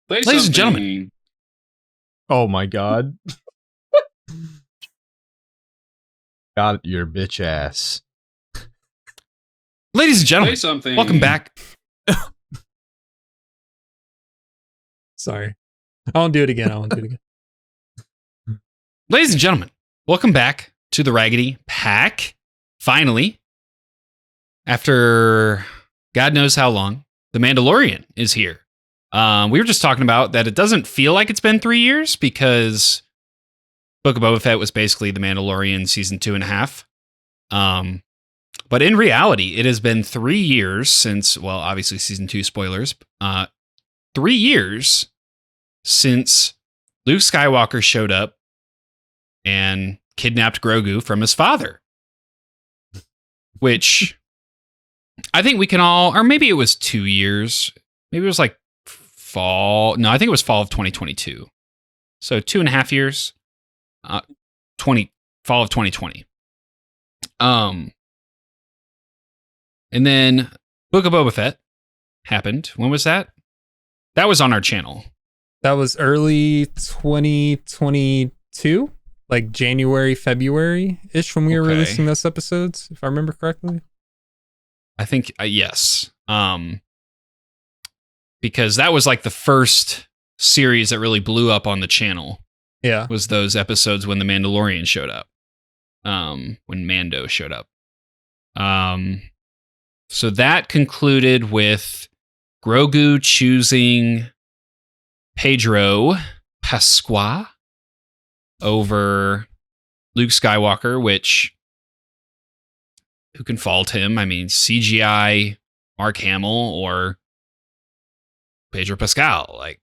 Ladies and gentlemen. Oh my God. Got your bitch ass. Ladies and gentlemen, welcome back. Sorry. I won't do it again. Ladies and gentlemen, welcome back to the Raggedy Pack. Finally, after God knows how long, The Mandalorian is here. We were just talking about that it doesn't feel like it's been 3 years because Book of Boba Fett was basically The Mandalorian season 2.5. But in reality, it has been 3 years since, well, obviously season 2 spoilers, 3 years since Luke Skywalker showed up and kidnapped Grogu from his father. Which I think we can all, or maybe it was 2 years. Maybe it was like fall. No, I think it was fall of 2022. So 2.5 years. Fall of 2020. And then Book of Boba Fett happened. When was that? That was on our channel. That was early 2022, like January, February-ish when we were releasing those episodes, if I remember correctly. I think, yes. Because that was like the first series that really blew up on the channel. Yeah. Was those episodes when The Mandalorian showed up. When Mando showed up. So that concluded with Grogu choosing Pedro Pascal over Luke Skywalker, which, who can fault him? I mean, CGI Mark Hamill or Pedro Pascal. Like,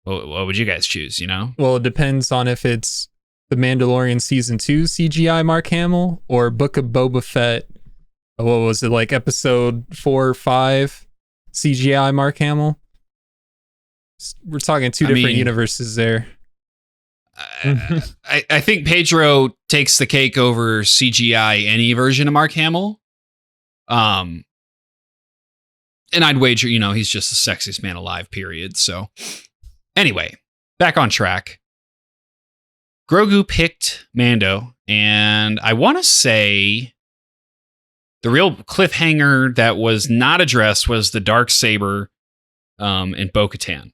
what would you guys choose, you know? Well, it depends on if it's The Mandalorian Season 2 CGI Mark Hamill or Book of Boba Fett. What was it, like episode 4 or 5 CGI Mark Hamill? We're talking two different universes there. I think Pedro takes the cake over CGI any version of Mark Hamill. And I'd wager, he's just the sexiest man alive, period. So anyway, back on track. Grogu picked Mando, and I want to say the real cliffhanger that was not addressed was the Darksaber and bo-katan.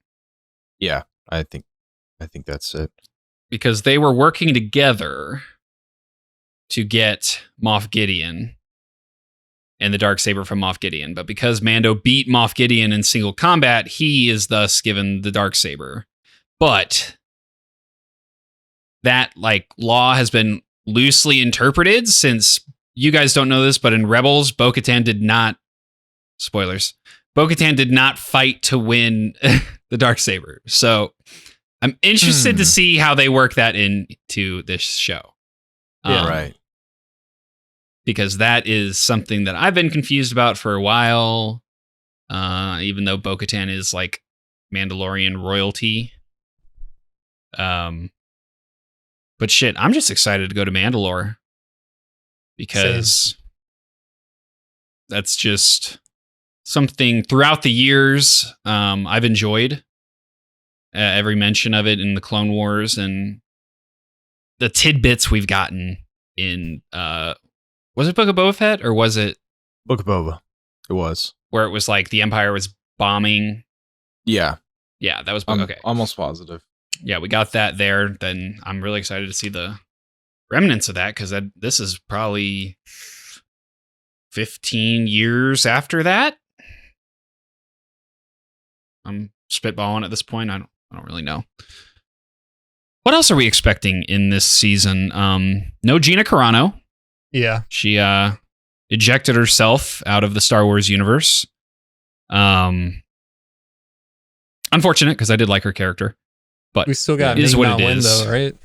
Yeah, I think that's it. Because they were working together to get Moff Gideon and the Darksaber from Moff Gideon. But because Mando beat Moff Gideon in single combat, he is thus given the Darksaber. But that law has been loosely interpreted since you guys don't know this, but in Rebels, bo-katan did not, spoilers, bo-katan did not fight to win the Darksaber. So I'm interested to see how they work that into this show. Yeah, right. Because that is something that I've been confused about for a while. Even though bo-katan is like Mandalorian royalty. But shit, I'm just excited to go to Mandalore. Because that's just something throughout the years I've enjoyed. Every mention of it in the Clone Wars and the tidbits we've gotten in, was it Book of Boba Fett or was it Book of Boba? It was. Where it was like the Empire was bombing. Yeah. Yeah, that was okay. Almost positive. Yeah, we got that there. Then I'm really excited to see the remnants of that because this is probably 15 years after that. I'm spitballing at this point. I don't really know. What else are we expecting in this season? No Gina Carano. Yeah. She ejected herself out of the Star Wars universe. Unfortunate because I did like her character. But we still got Ming-Na Wen though, right?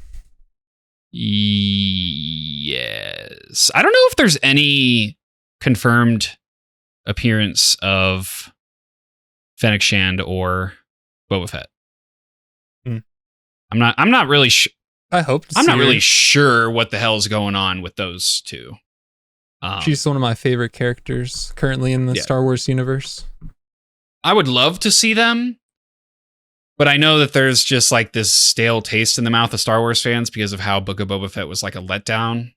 Yes. I don't know if there's any confirmed appearance of Fennec Shand or Boba Fett. I'm not really sure. I hope I'm not really sure what the hell's going on with those two. She's one of my favorite characters currently in the Star Wars universe. I would love to see them, but I know that there's just like this stale taste in the mouth of Star Wars fans because of how Book of Boba Fett was like a letdown.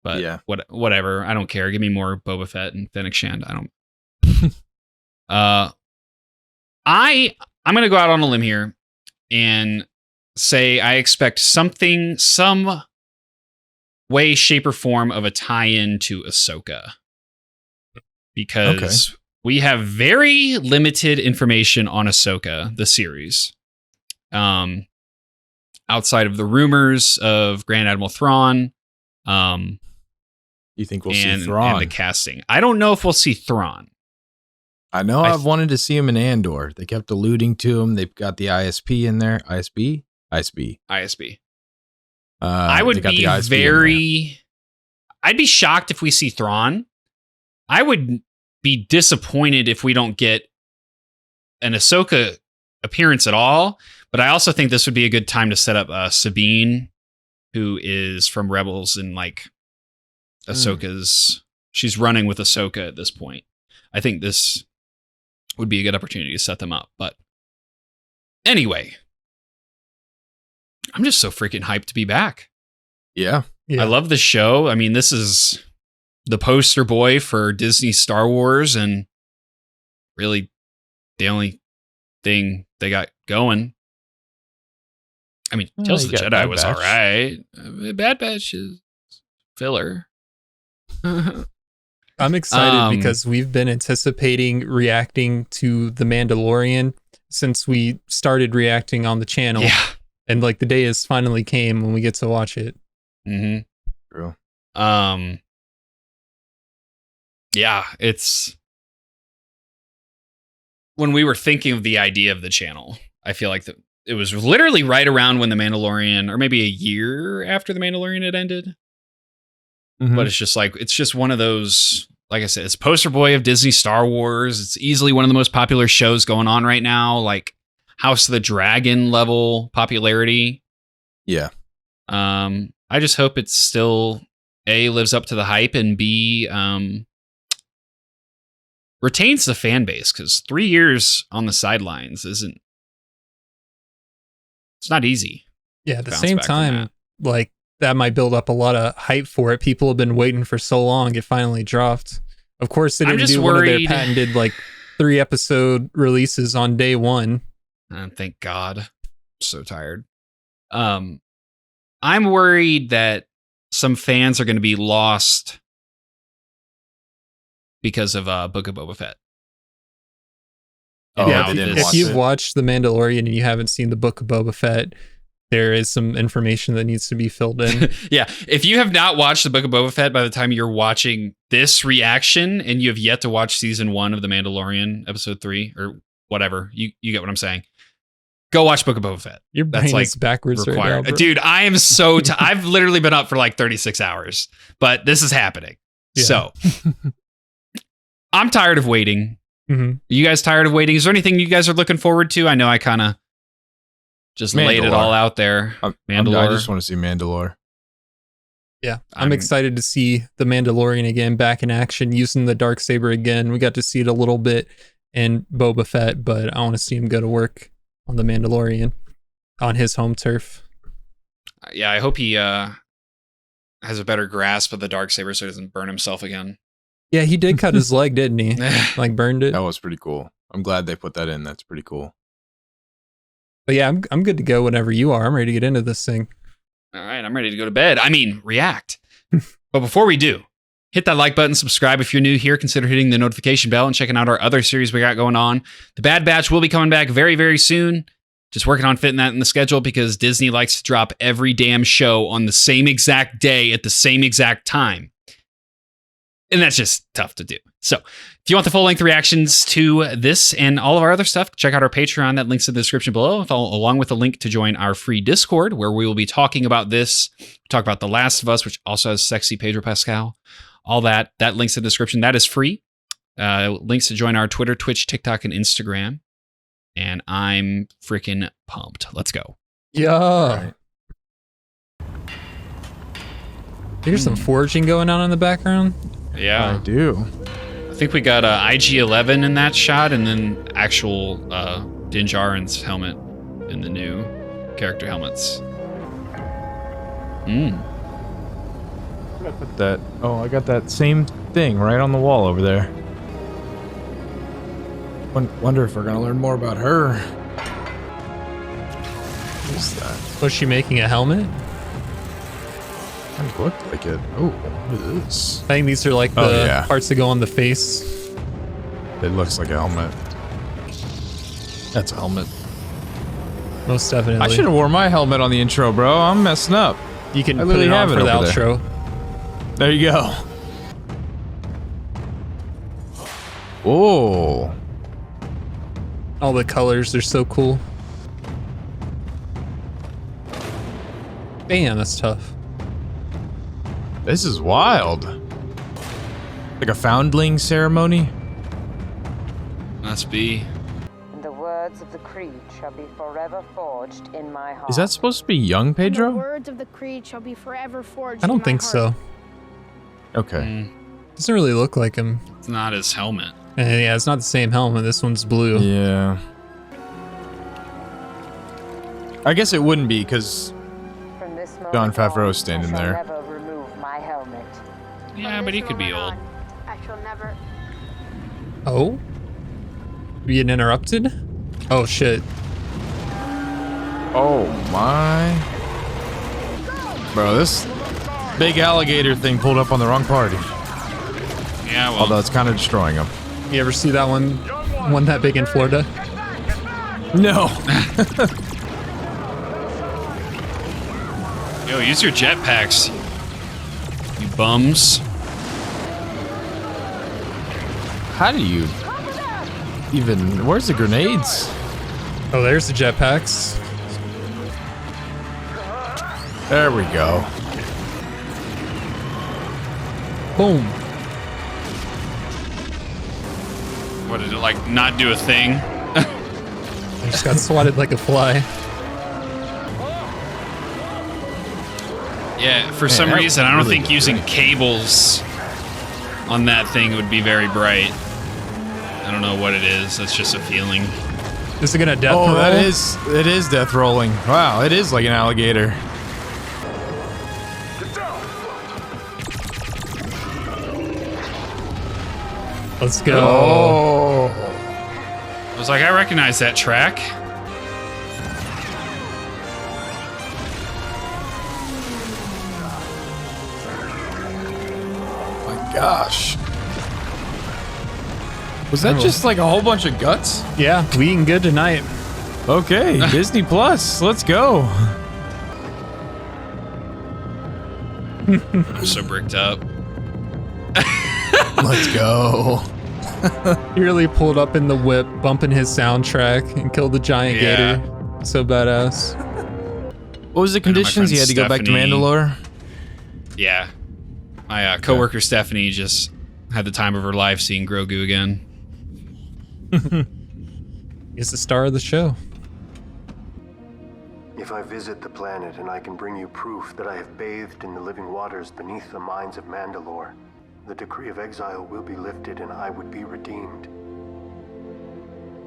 But Yeah. whatever. I don't care. Give me more Boba Fett and Fennec Shand. I don't. I'm gonna go out on a limb here and say I expect something, some way, shape, or form of a tie-in to Ahsoka. Because we have very limited information on Ahsoka, the series. Outside of the rumors of Grand Admiral Thrawn. You think we'll see Thrawn? And the casting. I don't know if we'll see Thrawn. I know I've wanted to see him in Andor. They kept alluding to him. They've got the ISP in there. ISB. I would be I'd be shocked if we see Thrawn. I would be disappointed if we don't get an Ahsoka appearance at all. But I also think this would be a good time to set up Sabine, who is from Rebels and like Ahsoka's. She's running with Ahsoka at this point. I think this would be a good opportunity to set them up. But anyway, I'm just so freaking hyped to be back. Yeah. I love the show. I mean, this is the poster boy for Disney Star Wars, and really the only thing they got going. I mean, Tales of the Jedi was all right. Bad Batch is filler. I'm excited because we've been anticipating reacting to The Mandalorian since we started reacting on the channel. Yeah. And like the day has finally came when we get to watch it. Mm-hmm. True. Yeah, it's when we were thinking of the idea of the channel, I feel like it was literally right around when The Mandalorian, or maybe a year after The Mandalorian had ended. Mm-hmm. But it's just one of those, like I said, it's poster boy of Disney Star Wars. It's easily one of the most popular shows going on right now, like House of the Dragon level popularity. Yeah. I just hope it's still A, lives up to the hype, and B, retains the fan base, because 3 years on the sidelines it's not easy. Yeah, at the same time, like that might build up a lot of hype for it. People have been waiting for so long. It finally dropped. Of course, they didn't do one of their patented like 3-episode releases on day one. Thank God. I'm so tired. I'm worried that some fans are going to be lost because of Book of Boba Fett. Yeah, if you've watched The Mandalorian and you haven't seen the Book of Boba Fett, there is some information that needs to be filled in. Yeah, if you have not watched the Book of Boba Fett by the time you're watching this reaction, and you have yet to watch season 1 of The Mandalorian, episode 3, or whatever, you get what I'm saying. Go watch Book of Boba Fett. Your brain is backwards required. right now, bro. Dude, I am so I've literally been up for like 36 hours, but this is happening. Yeah. So I'm tired of waiting. Mm-hmm. Are you guys tired of waiting? Is there anything you guys are looking forward to? I know I kind of just laid it all out there. Mandalore. I just want to see Mandalore. Yeah, I'm excited to see the Mandalorian again, back in action, using the Darksaber again. We got to see it a little bit in Boba Fett, but I want to see him go to work on the Mandalorian on his home turf. Yeah, I hope he has a better grasp of the Darksaber so he doesn't burn himself again. Yeah, he did cut his leg, didn't he? Like burned it. That was pretty cool. I'm glad they put that in. That's pretty cool. But yeah, I'm good to go whenever you are. I'm ready to get into this thing. All right, I'm ready to go to bed. I mean, react. But before we do, hit that like button, subscribe if you're new here. Consider hitting the notification bell and checking out our other series we got going on. The Bad Batch will be coming back very, very soon. Just working on fitting that in the schedule because Disney likes to drop every damn show on the same exact day at the same exact time. And that's just tough to do. So if you want the full-length reactions to this and all of our other stuff, check out our Patreon. That link's in the description below, along with a link to join our free Discord, where we will be talking about this. Talk about The Last of Us, which also has sexy Pedro Pascal. All that link's in the description. That is free. Links to join our Twitter, Twitch, TikTok, and Instagram. And I'm freaking pumped. Let's go. Yeah. Right. There's some foraging going on in the background. Yeah. I do. I think we got IG-11 in that shot, and then actual Din Djarin's helmet in the new character helmets. I put that. Oh, I got that same thing right on the wall over there. Wonder if we're gonna learn more about her. What's that? Was she making a helmet? Kind of looked like it. Oh, what is this? I think these are like the parts that go on the face. It looks like a helmet. That's a helmet. Most definitely. I should have worn my helmet on the intro, bro. I'm messing up. You can put it on for the outro. There you go. Whoa. All the colors are so cool. Damn, that's tough. This is wild. Like a foundling ceremony? Must be. The words of the creed shall be forever forged in my heart. Is that supposed to be young Pedro? The words of the creed shall be forever forged. I don't in my think heart. so. Okay. Doesn't really look like him. It's not his helmet. And yeah, it's not the same helmet. This one's blue. Yeah. I guess it wouldn't be because From this moment Jon Favreau's on, standing I shall there. Never remove my helmet. Yeah, From but he this could be moment old. on, I shall never. Oh? We getting interrupted? Oh shit. Oh my. Bro, this big alligator thing pulled up on the wrong party. Yeah, well, Although it's kind of destroying them. You ever see that one that big in Florida? No. yo, use your jetpacks, you bums. How do you even... Where's the grenades? Oh, there's the jetpacks. There we go. Boom. What did it, like, not do a thing? I just got swatted like a fly. Yeah, for some that reason, I don't really think did using great. cables on that thing would be very bright. I don't know what it is. That's just a feeling. Is it gonna death Oh, roll? it is death rolling. Wow, it is like an alligator. Let's go. Oh. I was like, I recognize that track. My gosh. Was that just like a whole bunch of guts? Yeah, we eating good tonight. Okay, Disney Plus, let's go. I'm so bricked up. Let's go. He really pulled up in the whip, bumping his soundtrack, and killed the giant Yeah. gator. So badass. What was the conditions? friend You had to go back to Stephanie- Mandalore? Yeah. My coworker Stephanie just had the time of her life seeing Grogu again. He's the star of the show. If I visit the planet and I can bring you proof that I have bathed in the living waters beneath the mines of Mandalore, the decree of exile will be lifted and I would be redeemed.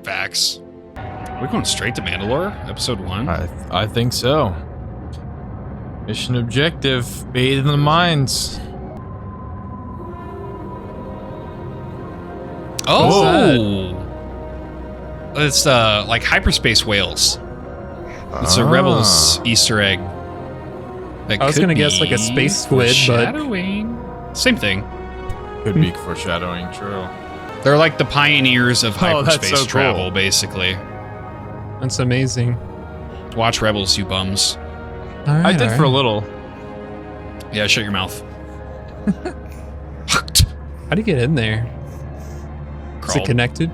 Facts. We're going straight to Mandalore, episode 1. I think so. Mission objective, bathe in the mines. Oh! It's like hyperspace whales. It's a Rebels Easter egg. That I was could gonna guess like a be space squid, but foreshadowing. Same thing. Could be foreshadowing, true. They're like the pioneers of Oh, that's hyperspace so cool. travel, basically. that's amazing. Watch Rebels, you bums. All right, I did for a little. Yeah, shut your mouth. How do you get in there? Is it Crawl. connected?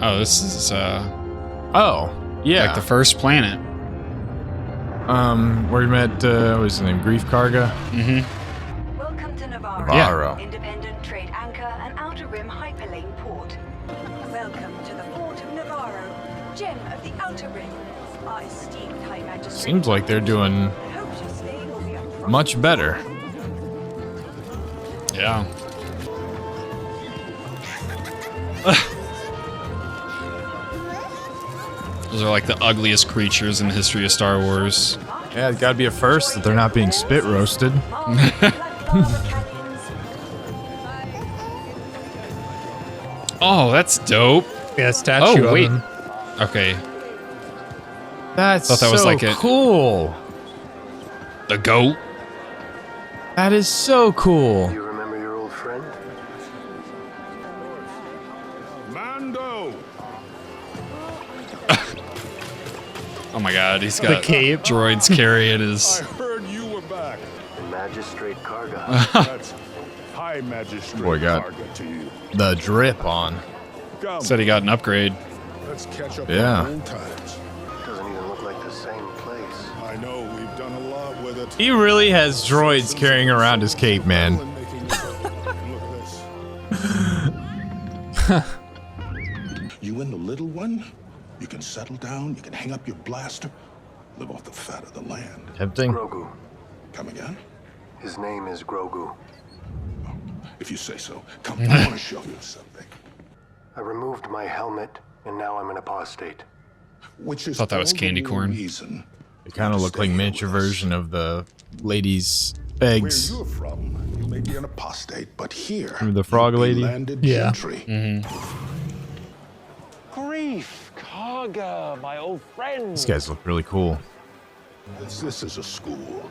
Oh, this is Oh, yeah. like the first planet. Where we met, what was his name? Grief Karga? Mm-hmm. Welcome to Navarro, Navarro. independent trade anchor and outer rim hyperlane port. Welcome to the port of Navarro, gem of the outer rim. Our esteemed High Majesty. Seems like they're doing Hope your stay will be a much better. Yeah. Those are like the ugliest creatures in the history of Star Wars. Yeah, it's gotta be a first that they're not being spit roasted. Oh, that's dope. Yeah, statue Oh, wait. of him. Okay. That's Thought that so was like cool. The goat. That is so cool. You remember your old friend? Mando! Oh my god, he's The got cape. droids carrying his... I heard you were back. Magistrate Karga. That's High Magistrate Boy, God. Karga to you. The drip on. Come, Said he got an upgrade. let's catch up Yeah. on old times. Doesn't even look like the same place. I know we've done a lot with it. He really has droids carrying around his cape, man. You and the little one, you can settle down, you can hang up your blaster, live off the fat of the land. Tempting. Grogu. Come again? His name is Grogu. If you say so. Come, I want to show you something. I removed my helmet, and now I'm an apostate. Which is Thought that was all the candy more corn. reason They kind of look like Stay miniature with us. version of the lady's Where eggs. you're from, you may be an apostate, but here, Remember the frog you'll be lady? landed Yeah. gentry. Grief, Karga, my old friend. These guys look really cool. This is a school.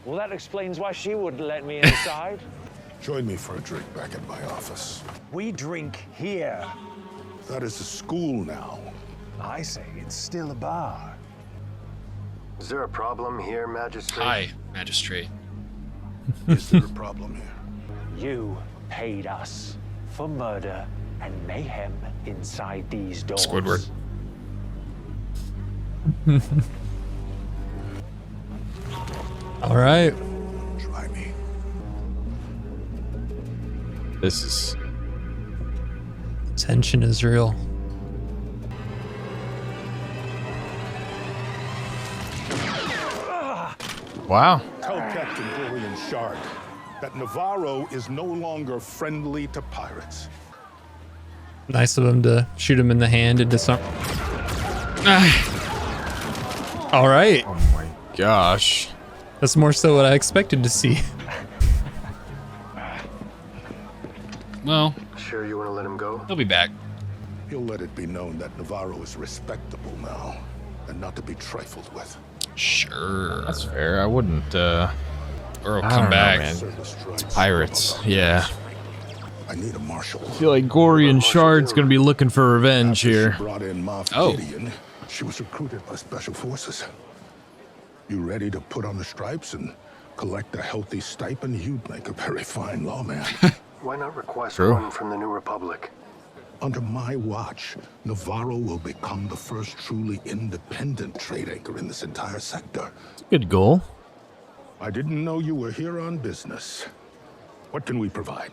Well, that explains why she wouldn't let me inside. Join me for a drink back at my office. We drink here. That is a school now. I say it's still a bar. Is there a problem here, Magistrate? Hi, magistrate. Is there a problem here? You paid us for murder and mayhem inside these doors. Squidward. All right. Try me. This is Tension is real. wow. Tell Captain Dorian Shard that Navarro is no longer friendly to pirates. Nice of him to shoot him in the hand and disarm. All right. Oh my gosh. That's more so what I expected to see. Well, Sure you want to let him go? he'll be back. He'll let it be known that Navarro is respectable now, and not to be trifled with. Sure. That's fair. I wouldn't, Or he'll I come don't know, back. man. Service strikes. Pirates. Yeah. I need a marshal. I feel like Gorian Shard's gonna be looking for revenge After here. She brought in Moff Oh. Gideon. She was recruited by Special Forces. You ready to put on the stripes and collect a healthy stipend? You'd make a very fine lawman. Why not request True. one from the New Republic? Under my watch, Navarro will become the first truly independent trade anchor in this entire sector. Good goal. I didn't know you were here on business. What can we provide?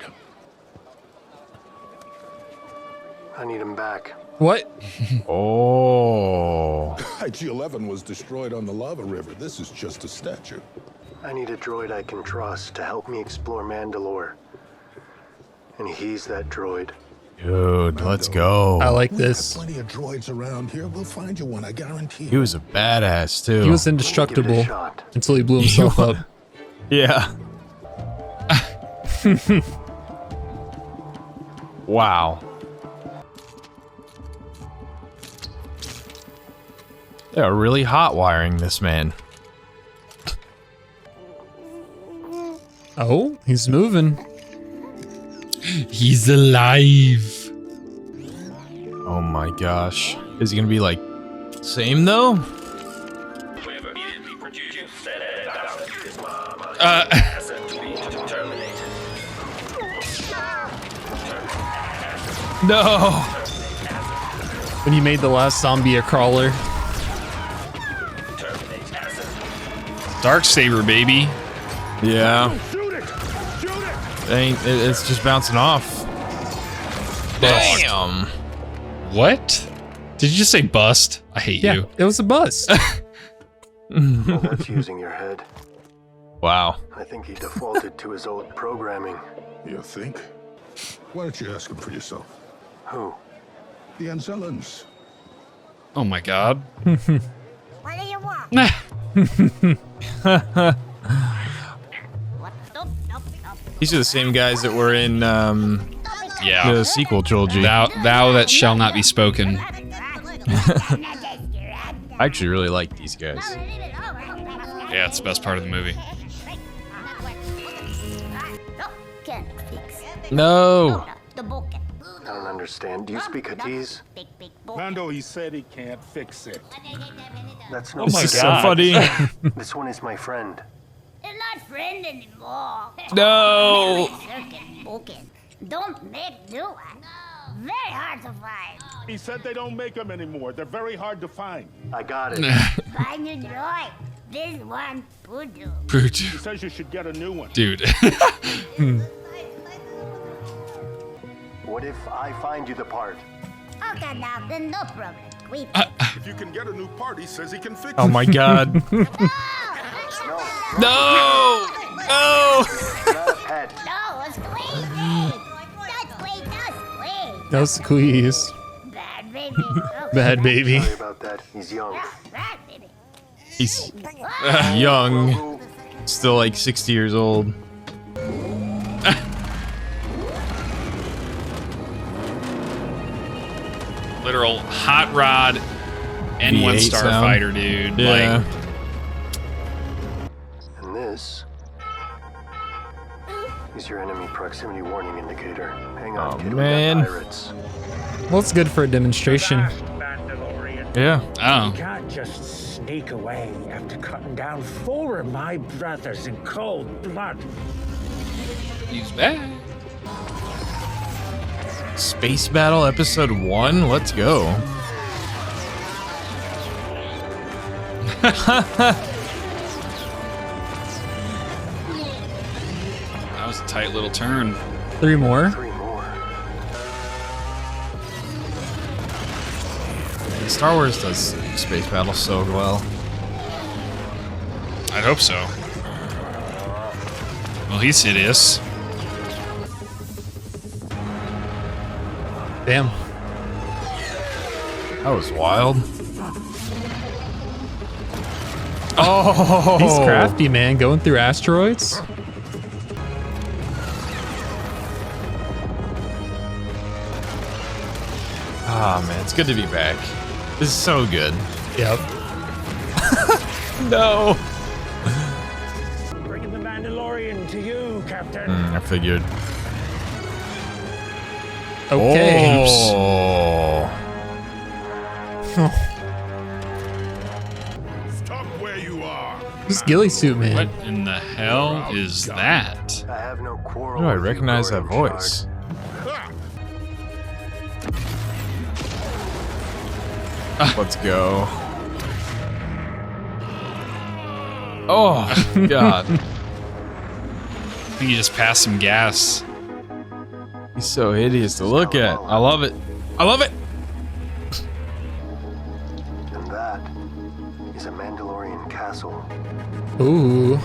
I need him back. What? Oh. IG-11 was destroyed on the lava river. This is just a statue. I need a droid I can trust to help me explore Mandalore. And he's that droid. Dude, let's go. I like We this. have plenty of droids around here. We'll find you one, I guarantee. He was a badass too. He was Give it a indestructible shot. until he blew himself up. Yeah. Wow. They are really hot wiring this man. Oh, he's moving. He's alive. Oh my gosh. Is he gonna be like same though? No. When you made the last zombie a crawler. Darksaber, baby. Yeah. Shoot it! Shoot it! It's just bouncing off. Damn. What? Did you just say bust? I hate Yeah, you. it was a bust. Well, that's using your head. Wow. I think he defaulted to his old programming. You think? Why don't you ask him for yourself? Who? The Anzellans. Oh my god. What do you want? These are the same guys that were in Yeah. the sequel trilogy. Thou that shall not be spoken. I actually really like these guys. Yeah, it's the best part of the movie. No. I don't understand. Do you speak Huttese? Mando, he said he can't fix it. That's no. This is so funny. This one is my friend. They're not friend anymore. No. Don't make new ones. Very hard to find. He said they don't make them anymore. They're very hard to find. I got it. Find your joy. This one, voodoo. He says you should get a new one. Dude. What if I find you the part? Okay, now then no problem. We If you can get a new part, he says he can fix Oh it. my god. No. No. No. Not a pet. no, squeeze me. Not squeeze, no squeeze. No squeeze. Bad baby. Bad baby. Sorry about that. He's young. Bad baby. He's young. Still like 60 years old. Literal hot rod N1 V8 starfighter, dude. Yeah. Like, And this is your enemy proximity warning indicator. Hang on, Oh, kid, we got man. pirates. Well, it's good for a demonstration. Mandalorian. Yeah. oh. You can't just sneak away after cutting down 4 of my brothers in cold blood. He's back. Space Battle Episode 1. Let's go. That was a tight little turn. 3 more. 3 more. Star Wars does Space Battle so well. I'd hope so. Well, he's hideous. Damn. That was wild. Oh, He's crafty, man. Going through asteroids. Ah, man, it's good to be back. This is so good. Yep. No. Bringing the Mandalorian to you, Captain. I figured. Okay. Oh. Stop where you are. This ghillie suit, man. What in the hell is that? I have no quarrel. Oh, I with you, recognize that Lord voice. Let's go. Oh, God. I think you just passed some gas. He's so hideous to look at. I love it. I love it. And that is a Mandalorian castle. Ooh.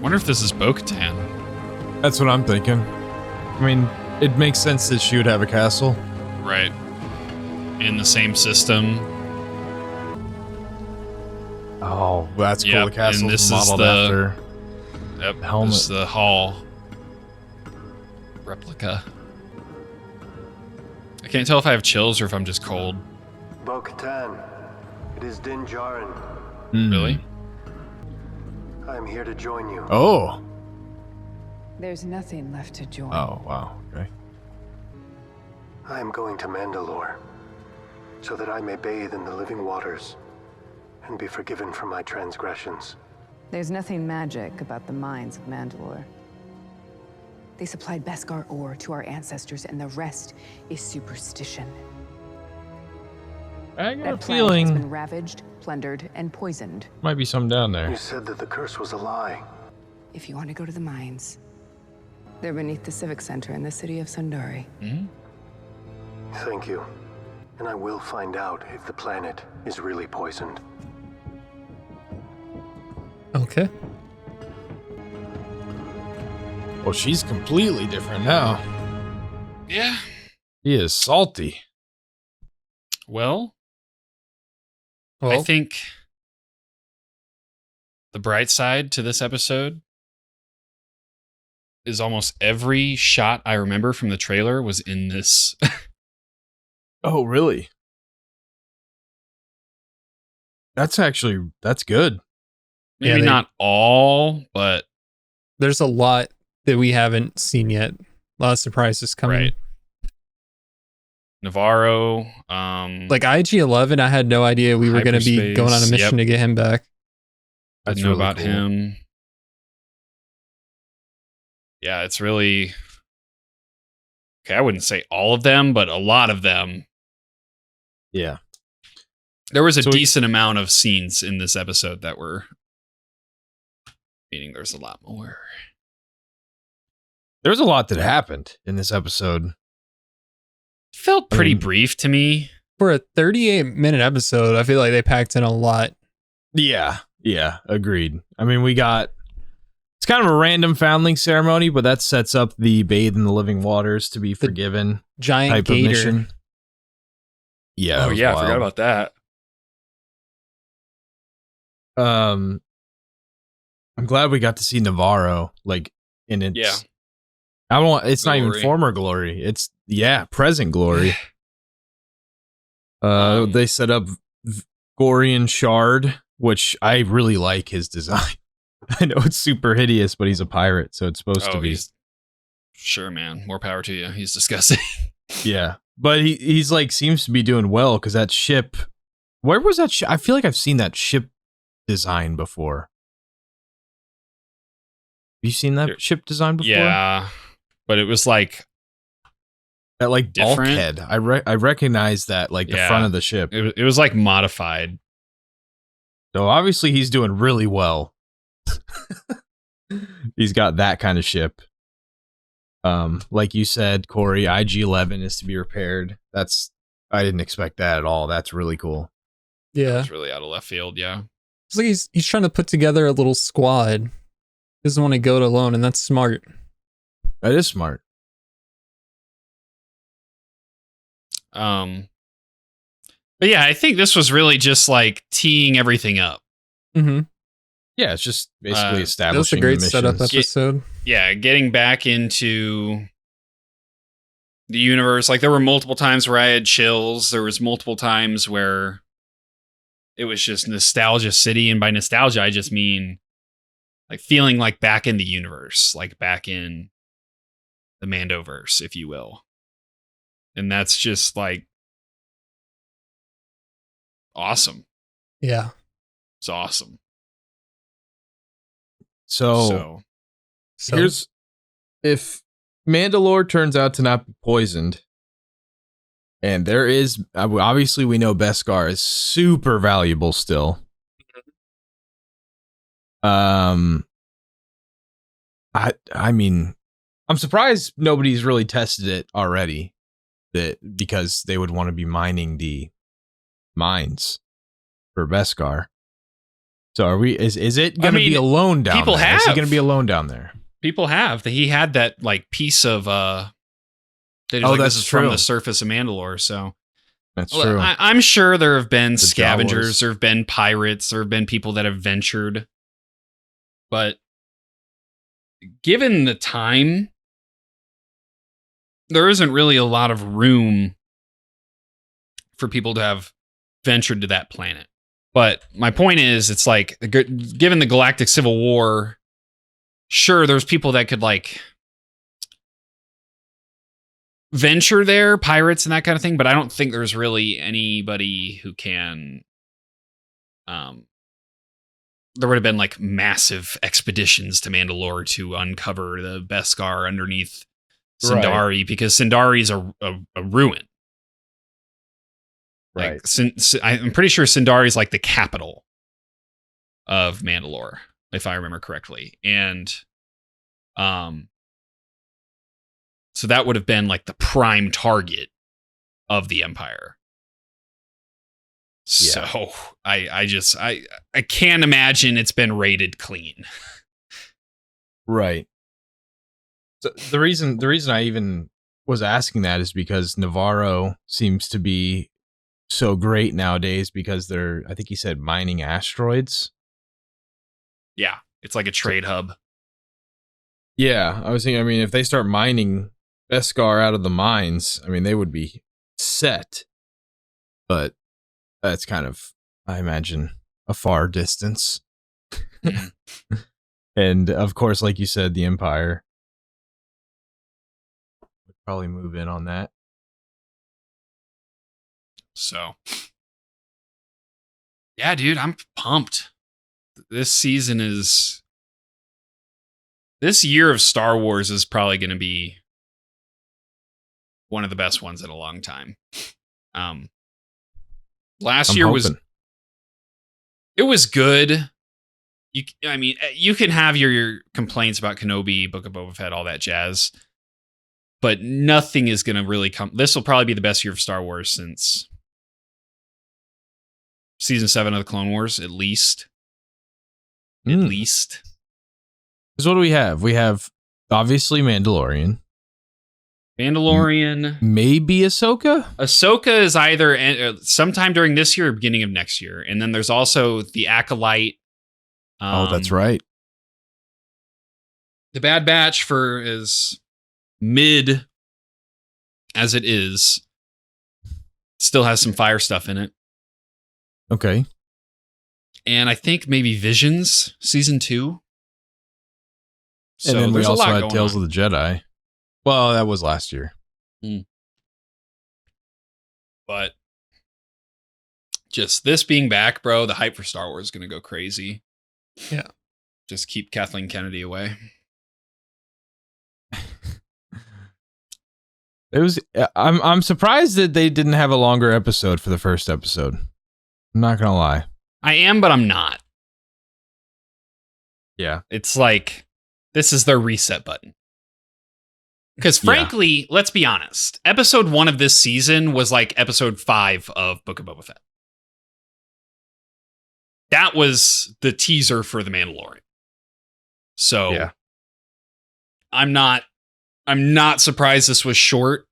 Wonder if this is bo-katan. That's what I'm thinking. I mean, it makes sense that she would have a castle. Right. In the same system. Oh, that's cool. Yep, The castle's and this is modeled the- after. Yep. Helmet. This is the hall replica. I can't tell if I have chills or if I'm just cold. Bo-Katan, it is Din Djarin. Really? I am here to join you. Oh. There's nothing left to join. Oh, wow. Okay. I am going to Mandalore, so that I may bathe in the living waters and be forgiven for my transgressions. There's nothing magic about the mines of Mandalore. They supplied Beskar ore to our ancestors, and the rest is superstition. I got a That planet has feeling been ravaged, plundered, and poisoned. might be some down there. You said that the curse was a lie. If you want to go to the mines, they're beneath the Civic Center in the city of Sundari. Thank you. And I will find out if the planet is really poisoned. Okay. Well, she's completely different now. Yeah. He is salty. Well, I think the bright side to this episode is almost every shot I remember from the trailer was in this. Oh, really? That's good. Maybe not all, but there's a lot that we haven't seen yet. A lot of surprises coming. Right. Navarro, like IG-11, I had no idea we were going to be going on a mission to get him back. I know about him. Yeah, it's really okay. I wouldn't say all of them, but a lot of them. Yeah. There was a decent amount of scenes in this episode that were, meaning there's a lot more. There's a lot that happened in this episode. Felt pretty brief to me. For a 38-minute episode, I feel like they packed in a lot. Yeah, agreed. I mean, it's kind of a random foundling ceremony, but that sets up the bathe in the living waters to be forgiven giant type gator. of mission. Yeah. Oh yeah, I forgot about that. I'm glad we got to see Navarro like in its. Yeah. It's not even former glory. It's present glory. They set up Gorian Shard, which I really like his design. I know it's super hideous, but he's a pirate, so it's supposed to be. Sure, man. More power to you. He's disgusting. Yeah, but he's like seems to be doing well because that ship. Where was that ship? I feel like I've seen that ship design before. Have you seen that ship design before? Yeah, but it was like that, like different. bulkhead. I recognize that, like the front of the ship. It was like modified. So obviously he's doing really well. He's got that kind of ship. Like you said, Corey, IG-11 is to be repaired. I didn't expect that at all. That's really cool. Yeah, it's really out of left field. Yeah, it's like he's trying to put together a little squad. He doesn't want to go it alone, and that's smart. That is smart. But yeah, I think this was really just like teeing everything up. Mm-hmm. Yeah, it's just basically establishing. That was a great the setup missions. episode. Getting back into the universe. Like there were multiple times where I had chills. There was multiple times where it was just nostalgia city, and by nostalgia, I just mean like feeling like back in the universe, like back in the Mandoverse, if you will. And that's just like awesome. Yeah. It's awesome. So here's, if Mandalore turns out to not be poisoned, and there is, obviously we know Beskar is super valuable still. I mean, I'm surprised nobody's really tested it already, because they would want to be mining the mines for Beskar. So is it going to be alone down people there? Have. Is he going to be alone down there? People have. He had that like piece of that is that's this is true. from the surface of Mandalore, so that's true. I'm sure there have been scavengers, Jawas. there have been pirates, there have been people that have ventured. But given the time, there isn't really a lot of room for people to have ventured to that planet. But my point is, it's like, given the Galactic Civil War, sure, there's people that could like venture there, pirates and that kind of thing, but I don't think there's really anybody who can. There would have been like massive expeditions to Mandalore to uncover the Beskar underneath Sindari, because Sindari is a ruin. Like, I'm pretty sure Sindari is like the capital of Mandalore, if I remember correctly. And so that would have been like the prime target of the Empire. So I can't imagine it's been rated clean. Right. So the reason I even was asking that is because Navarro seems to be so great nowadays because they're, I think he said, mining asteroids. Yeah, it's like a trade hub. Yeah, I was thinking, I mean, if they start mining Beskar out of the mines, I mean, they would be set. But that's kind of, I imagine, a far distance. And of course, like you said, the Empire would probably move in on that. So, yeah, dude, I'm pumped. This year of Star Wars is probably going to be one of the best ones in a long time. Last year was good. You can have your complaints about Kenobi, Book of Boba Fett, all that jazz, but nothing is going to really come. This will probably be the best year of Star Wars since season 7 of the Clone Wars, at least. At least. Because what do we have? We have obviously Mandalorian. Maybe Ahsoka. Ahsoka is either sometime during this year or beginning of next year, and then there's also the Acolyte. That's right. The Bad Batch for as mid as it is, still has some fire stuff in it. Okay. And I think maybe Visions season 2. And then we also had Tales of the Jedi. Well, that was last year. But just this being back, bro, the hype for Star Wars is going to go crazy. Yeah. Just keep Kathleen Kennedy away. I'm surprised that they didn't have a longer episode for the first episode. I'm not going to lie. I am, but I'm not. Yeah. It's like, this is their reset button. Because frankly, let's be honest, episode 1 of this season was like episode 5 of Book of Boba Fett. That was the teaser for The Mandalorian. So yeah. I'm not surprised this was short.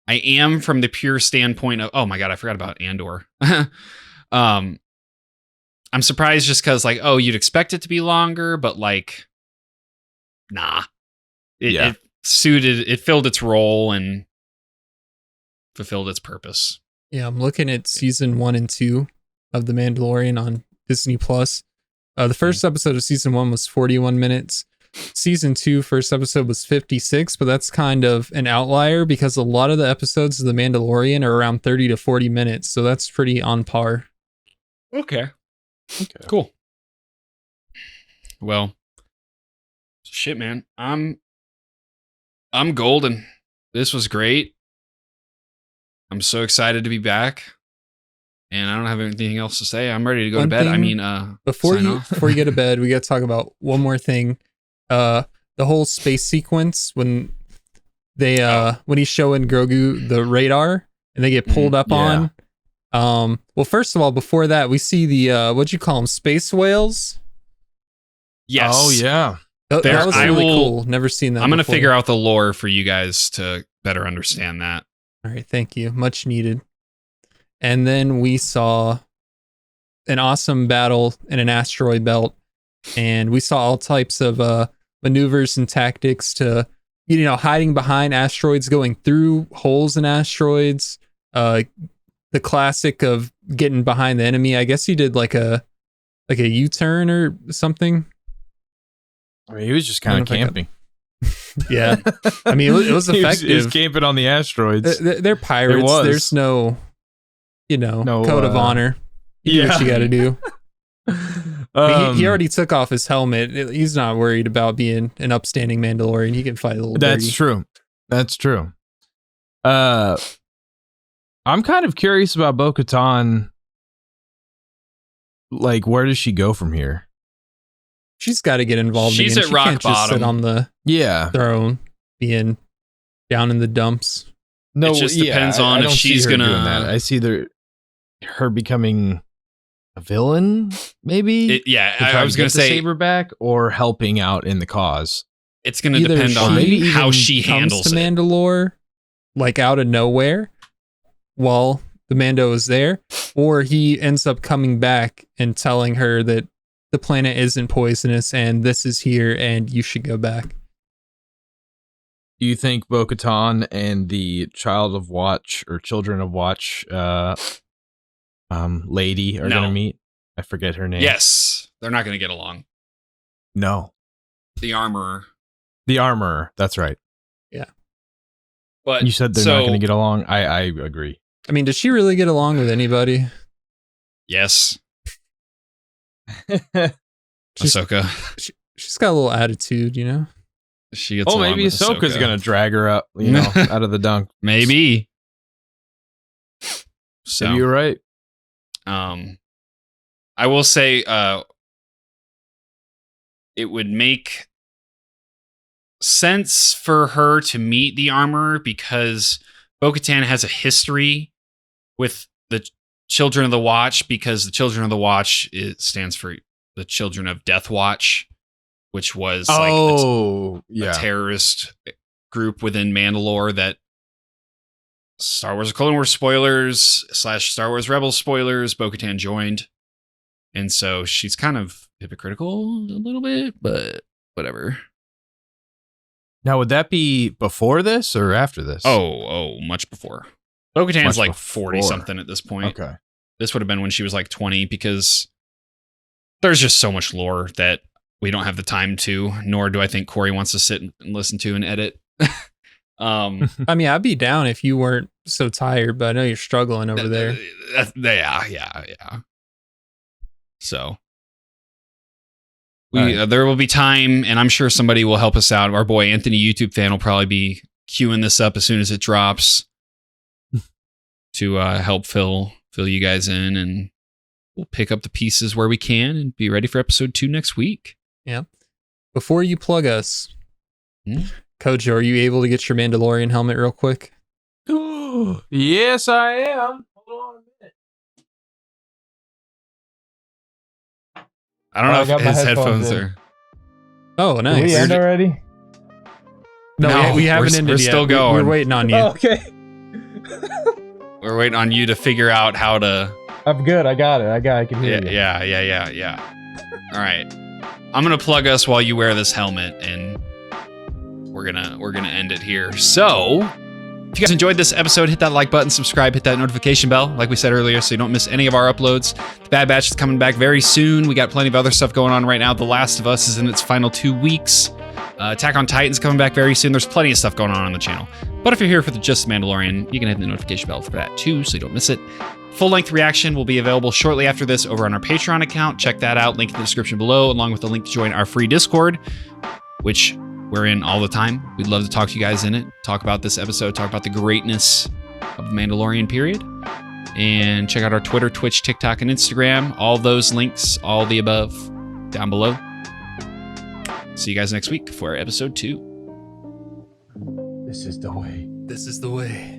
I am from the pure standpoint of, oh my God, I forgot about Andor. I'm surprised just because like, oh, you'd expect it to be longer, but like, nah. It filled its role and fulfilled its purpose. Yeah, I'm looking at season 1 and 2 of The Mandalorian on Disney Plus. The first episode of season 1 was 41 minutes. Season 2 first episode was 56, but that's kind of an outlier because a lot of the episodes of The Mandalorian are around 30 to 40 minutes, so that's pretty on par. Okay. Cool. Well, shit, man. I'm golden. This was great. I'm so excited to be back. And I don't have anything else to say. I'm ready to go to bed. I mean, before you get to bed, we got to talk about one more thing. The whole space sequence when they when he's showing Grogu the radar and they get pulled up on. Well, first of all, before that, we see the what'd you call them? Space whales? Yes. Oh yeah. That was really cool. Never seen that. I'm going to figure out the lore for you guys to better understand that. All right. Thank you. Much needed. And then we saw an awesome battle in an asteroid belt. And we saw all types of maneuvers and tactics to, hiding behind asteroids, going through holes in asteroids. The classic of getting behind the enemy. I guess he did like a U-turn or something. I mean, he was just kind of camping. Yeah. I mean, it was effective. He was camping on the asteroids. They're pirates. There's no, code of honor. You do what you got to do. He already took off his helmet. He's not worried about being an upstanding Mandalorian. He can fight a little dirty. That's true. I'm kind of curious about Bo-Katan. Like, where does she go from here? She's got to get involved. She's again. at rock can't bottom. Just sit on the throne, being down in the dumps. No, it just depends on if she's gonna. I see her becoming a villain, maybe. I was going to say saber back or helping out in the cause. It's going to depend on she how she handles comes to it. Mandalore, like out of nowhere, while the Mando is there, or he ends up coming back and telling her that the planet isn't poisonous and this is here and you should go back. Do you think Bo-Katan and the Child of Watch or Children of Watch lady are going to meet? I forget her name. Yes. They're not going to get along. No. The Armorer. The Armorer. That's right. Yeah. But you said they're not going to get along. I agree. I mean, does she really get along with anybody? Yes. Ahsoka. She's got a little attitude, you know? She gets maybe Ahsoka's going to drag her up, out of the dunk. Maybe. So maybe you're right. I will say it would make sense for her to meet the Armorer because Bo-Katan has a history with the Children of the Watch, because the Children of the Watch stands for the Children of Death Watch, which was a terrorist group within Mandalore that Star Wars Clone Wars spoilers / Star Wars Rebels spoilers, Bo-Katan joined. And so she's kind of hypocritical a little bit, but whatever. Now, would that be before this or after this? Oh, much before. Bo-Katan's like 40-something at this point. Okay. This would have been when she was like 20, because there's just so much lore that we don't have the time to, nor do I think Corey wants to sit and listen to and edit. I mean, I'd be down if you weren't so tired, but I know you're struggling over there. Yeah. So there will be time, and I'm sure somebody will help us out. Our boy Anthony, YouTube fan, will probably be queuing this up as soon as it drops to help fill you guys in, and we'll pick up the pieces where we can and be ready for episode 2 next week. Yeah. Before you plug us, Kojo, are you able to get your Mandalorian helmet real quick? Yes, I am. Hold on a minute. I don't know if his headphones are. Oh, nice. Did we end already? No, we haven't ended we're yet. Still going. We're waiting on you. Oh, okay. We're waiting on you to figure out how to. I'm good. I got it. I can hear you. Yeah. All right. I'm gonna plug us while you wear this helmet, and we're gonna end it here. So, if you guys enjoyed this episode, hit that like button, subscribe, hit that notification bell, like we said earlier, so you don't miss any of our uploads. The Bad Batch is coming back very soon. We got plenty of other stuff going on right now. The Last of Us is in its final 2 weeks. Attack on Titan's coming back very soon. There's plenty of stuff going on the channel. But if you're here for the Just Mandalorian, you can hit the notification bell for that too, so you don't miss it. Full-length reaction will be available shortly after this over on our Patreon account. Check that out. Link in the description below, along with the link to join our free Discord, which we're in all the time. We'd love to talk to you guys in it. Talk about this episode. Talk about the greatness of the Mandalorian period. And check out our Twitter, Twitch, TikTok, and Instagram. All those links, all the above, down below. See you guys next week for episode 2. This is the way. This is the way.